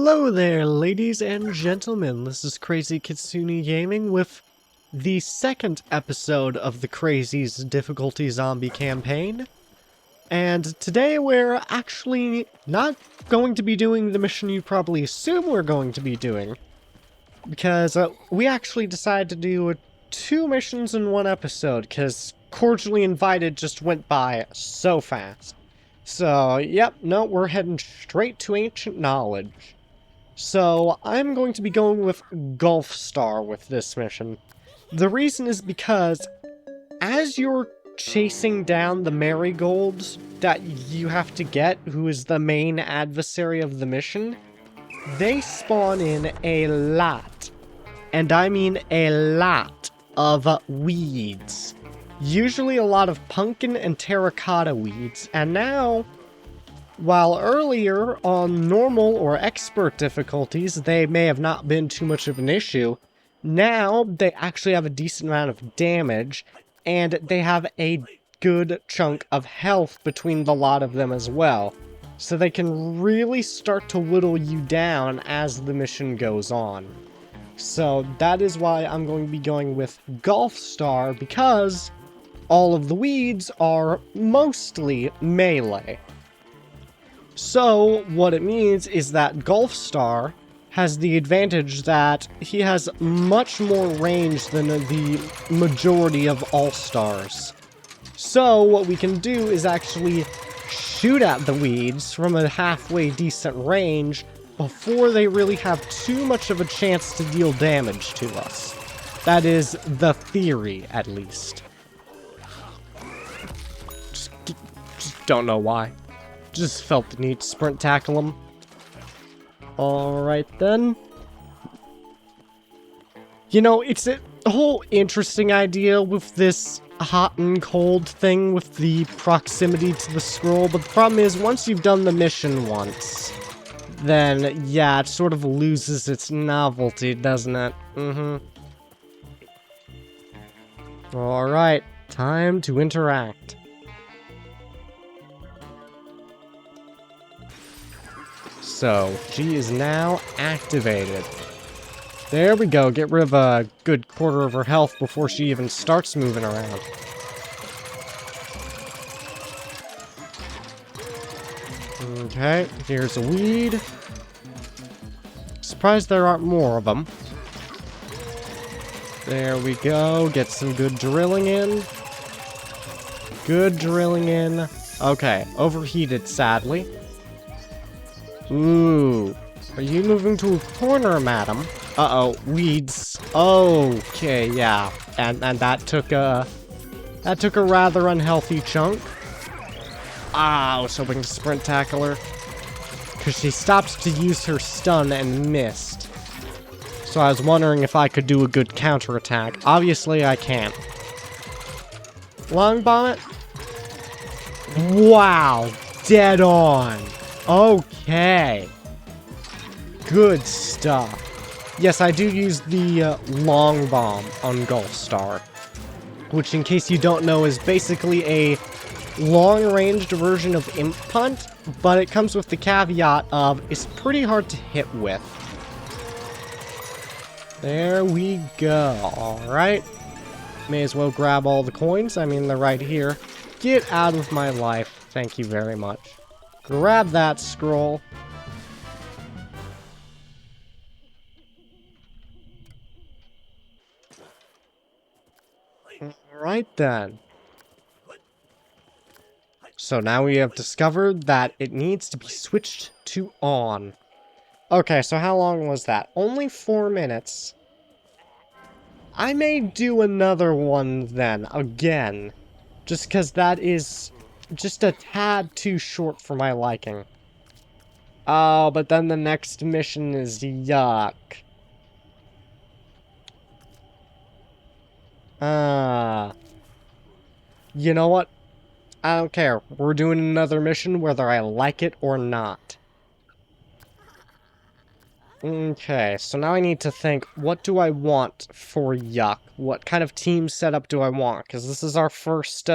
Hello there, ladies and gentlemen. This is Crazy Kitsune Gaming with the second episode of the Crazy's Difficulty Zombie campaign. And today we're actually not going to be doing the mission you probably assume we're going to be doing. Because we actually decided to do two missions in one episode, because Cordially Invited just went by so fast. So, yep, no, we're heading straight to Ancient Knowledge. So, I'm going to be going with Golf Star with this mission. The reason is because, as you're chasing down the marigolds that you have to get, who is the main adversary of the mission, they spawn in a lot, and I mean a lot, of weeds. Usually a lot of pumpkin and terracotta weeds, and now, while earlier on normal or expert difficulties they may have not been too much of an issue, now they actually have a decent amount of damage, and they have a good chunk of health between the lot of them as well. So they can really start to whittle you down as the mission goes on. So that is why I'm going to be going with Golf Star, because all of the weeds are mostly melee. So what it means is that Golf Star has the advantage that he has much more range than the majority of All-Stars. So what we can do is actually shoot at the weeds from a halfway decent range before they really have too much of a chance to deal damage to us. That is the theory, at least. Just don't know why. Just felt the need to sprint tackle them. Alright then. You know, it's a whole interesting idea with this hot and cold thing with the proximity to the scroll, but the problem is, once you've done the mission once, then, yeah, it sort of loses its novelty, doesn't it? Alright, time to interact. So, she is now activated. There we go, get rid of a good quarter of her health before she even starts moving around. Okay, here's a weed. Surprised there aren't more of them. There we go, get some good drilling in. Good drilling in. Okay, overheated, sadly. Ooh, are you moving to a corner, madam? Uh-oh, weeds. Okay, yeah, and that took a rather unhealthy chunk. Ah, I was hoping to sprint tackle her, because she stopped to use her stun and missed. So I was wondering if I could do a good counterattack. Obviously, I can't. Long bomb it? Wow, dead on. Okay. Good stuff. Yes, I do use the long bomb on Golf Star, which, in case you don't know, is basically a long-ranged version of Imp Punt, but it comes with the caveat of it's pretty hard to hit with. There we go. Alright. May as well grab all the coins. I mean, they're right here. Get out of my life. Thank you very much. Grab that scroll. Alright then. So now we have discovered that it needs to be switched to on. Okay, so how long was that? Only 4 minutes. I may do another one then, again. Just because that is just a tad too short for my liking. Oh, but then the next mission is Yuck. You know what? I don't care. We're doing another mission whether I like it or not. Okay, so now I need to think, what do I want for Yuck? What kind of team setup do I want? Because this is our first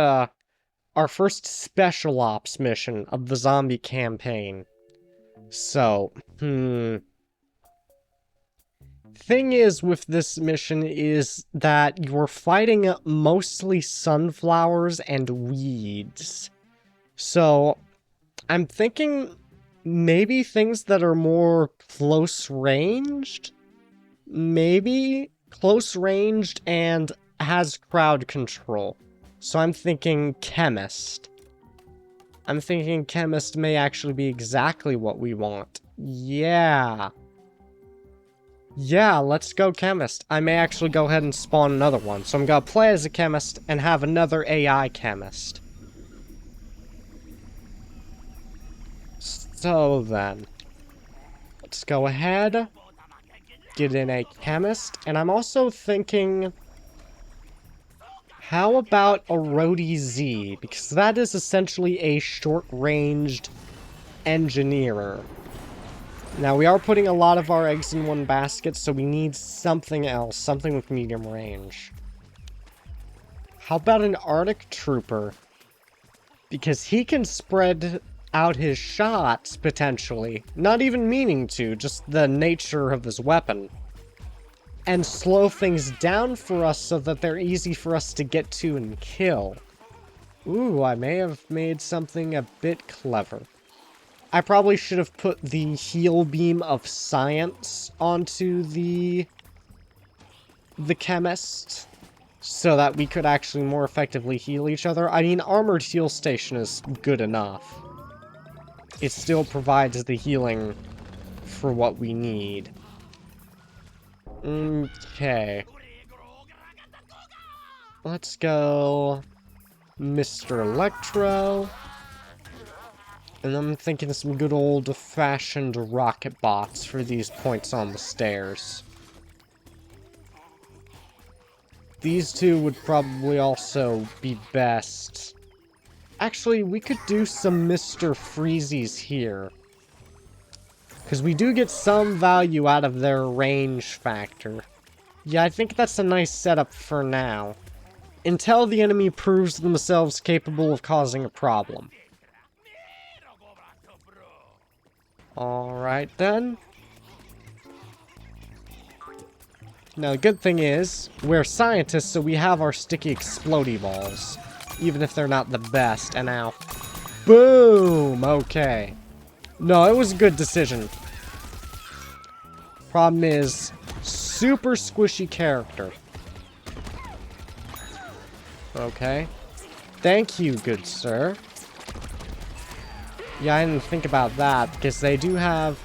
special ops mission of the zombie campaign. So, Thing is with this mission is that you're fighting mostly sunflowers and weeds. So, I'm thinking maybe things that are more close-ranged? Maybe close-ranged and has crowd control. So I'm thinking Chemist. I'm thinking Chemist may actually be exactly what we want. Yeah. Yeah, let's go Chemist. I may actually go ahead and spawn another one. So I'm gonna play as a Chemist and have another AI Chemist. So then, let's go ahead, get in a Chemist, and I'm also thinking, how about a Rody Z? Because that is essentially a short-ranged engineer. Now, we are putting a lot of our eggs in one basket, so we need something else, something with medium range. How about an Arctic Trooper? Because he can spread out his shots, potentially. Not even meaning to, just the nature of his weapon. And slow things down for us so that they're easy for us to get to and kill. Ooh, I may have made something a bit clever. I probably should have put the heal beam of science onto the Chemist, so that we could actually more effectively heal each other. I mean, armored heal station is good enough. It still provides the healing for what we need. Okay. Let's go Mr. Electro. And I'm thinking some good old-fashioned rocket bots for these points on the stairs. These two would probably also be best. Actually, we could do some Mr. Freezies here. Because we do get some value out of their range factor. Yeah, I think that's a nice setup for now. Until the enemy proves themselves capable of causing a problem. Alright then. Now the good thing is, we're scientists, so we have our sticky explodey balls. Even if they're not the best. And now, boom! Okay. No, it was a good decision. Problem is, super squishy character. Okay. Thank you, good sir. Yeah, I didn't think about that, because they do have...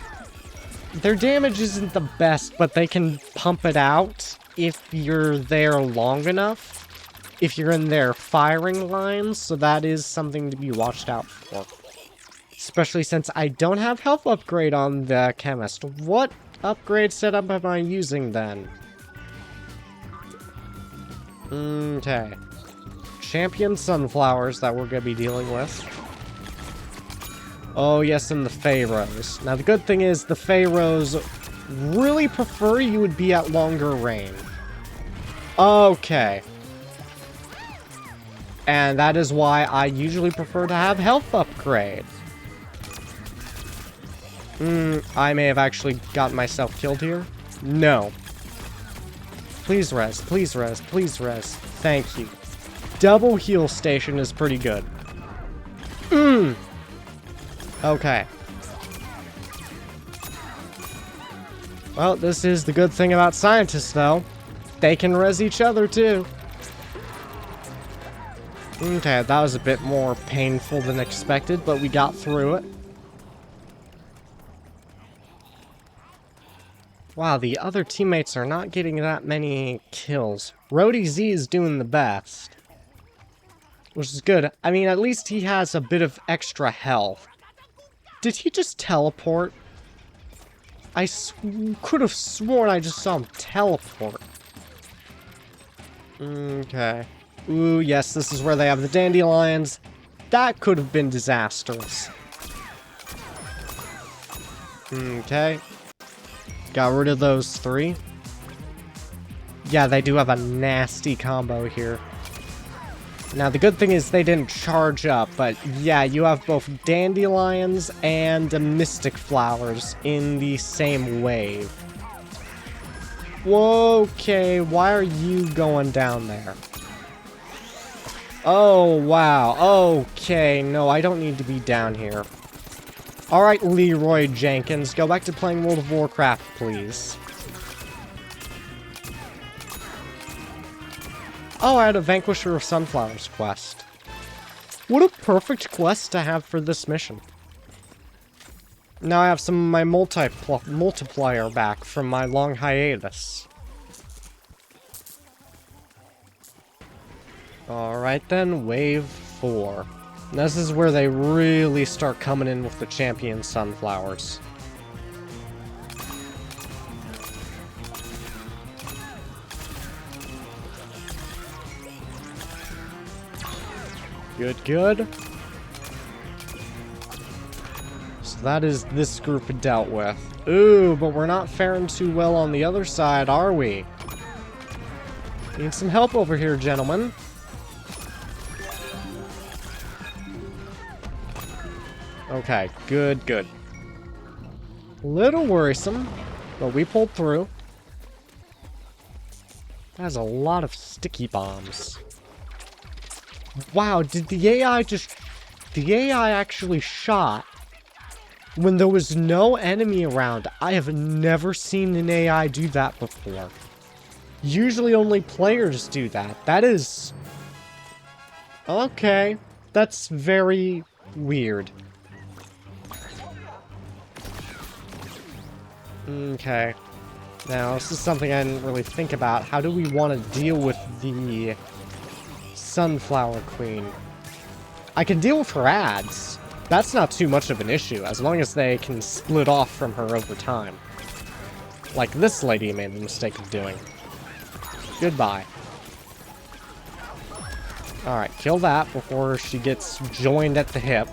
Their damage isn't the best, but they can pump it out if you're there long enough. If you're in their firing lines, so that is something to be watched out for. Especially since I don't have health upgrade on the Chemist. What upgrade setup am I using then? Okay. Champion sunflowers that we're going to be dealing with. Oh yes, and the Pharaohs. Now the good thing is the Pharaohs really prefer you would be at longer range. Okay. And that is why I usually prefer to have health upgrade. I may have actually gotten myself killed here. No. Please res, please res, please res. Thank you. Double heal station is pretty good. Okay. Well, this is the good thing about scientists, though. They can res each other, too. Okay, that was a bit more painful than expected, but we got through it. Wow, the other teammates are not getting that many kills. Rody Z is doing the best. Which is good. I mean, at least he has a bit of extra health. Did he just teleport? I could have sworn I just saw him teleport. Okay. Ooh, yes, this is where they have the dandelions. That could have been disastrous. Okay. Got rid of those three. Yeah, they do have a nasty combo here. Now, the good thing is they didn't charge up, but yeah, you have both dandelions and mystic flowers in the same wave. Okay, why are you going down there? Oh, wow. Okay, no, I don't need to be down here. Alright, Leroy Jenkins, go back to playing World of Warcraft, please. Oh, I had a Vanquisher of Sunflowers quest. What a perfect quest to have for this mission. Now I have some of my multiplier back from my long hiatus. Alright then, wave 4. This is where they really start coming in with the champion sunflowers. Good, good. So that is this group dealt with. Ooh, but we're not faring too well on the other side, are we? Need some help over here, gentlemen. Okay, good, good. Little worrisome, but we pulled through. That has a lot of sticky bombs. Wow, did the AI just... The AI actually shot when there was no enemy around. I have never seen an AI do that before. Usually only players do that. That is... Okay. That's very weird. Okay. Now, this is something I didn't really think about. How do we want to deal with the Sunflower Queen? I can deal with her ads. That's not too much of an issue, as long as they can split off from her over time. Like this lady made the mistake of doing. Goodbye. Alright, kill that before she gets joined at the hip.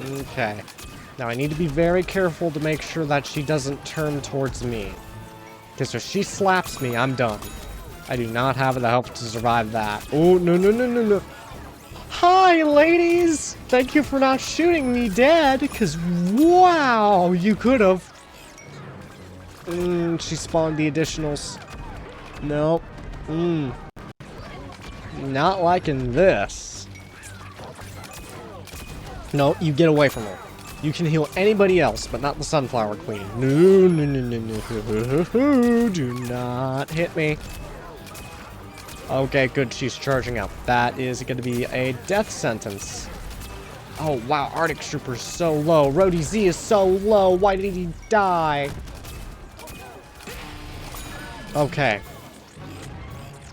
Okay. Now I need to be very careful to make sure that she doesn't turn towards me. Because if she slaps me, I'm done. I do not have the health to survive that. Oh, no, no, no, no, no. Hi, ladies! Thank you for not shooting me dead, because wow, you could have. She spawned the additionals. Nope. Not liking this. No, you get away from her. You can heal anybody else, but not the Sunflower Queen. No, no, no, no, no. Do not hit me. Okay, good. She's charging up. That is going to be a death sentence. Oh, wow. Arctic Trooper's so low. Rhodey Z is so low. Why did he die? Okay.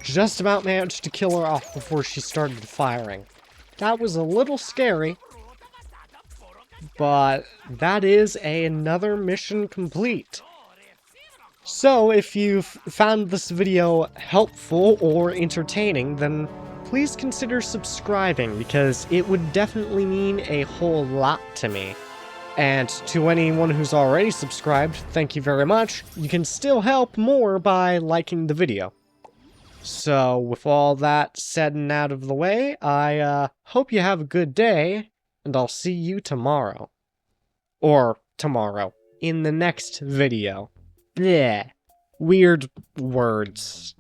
Just about managed to kill her off before she started firing. That was a little scary. But that is another mission complete. So, if you've found this video helpful or entertaining, then please consider subscribing, because it would definitely mean a whole lot to me. And to anyone who's already subscribed, thank you very much. You can still help more by liking the video. So, with all that said and out of the way, I hope you have a good day, and I'll see you tomorrow. Or tomorrow, in the next video. Bleh. Weird words.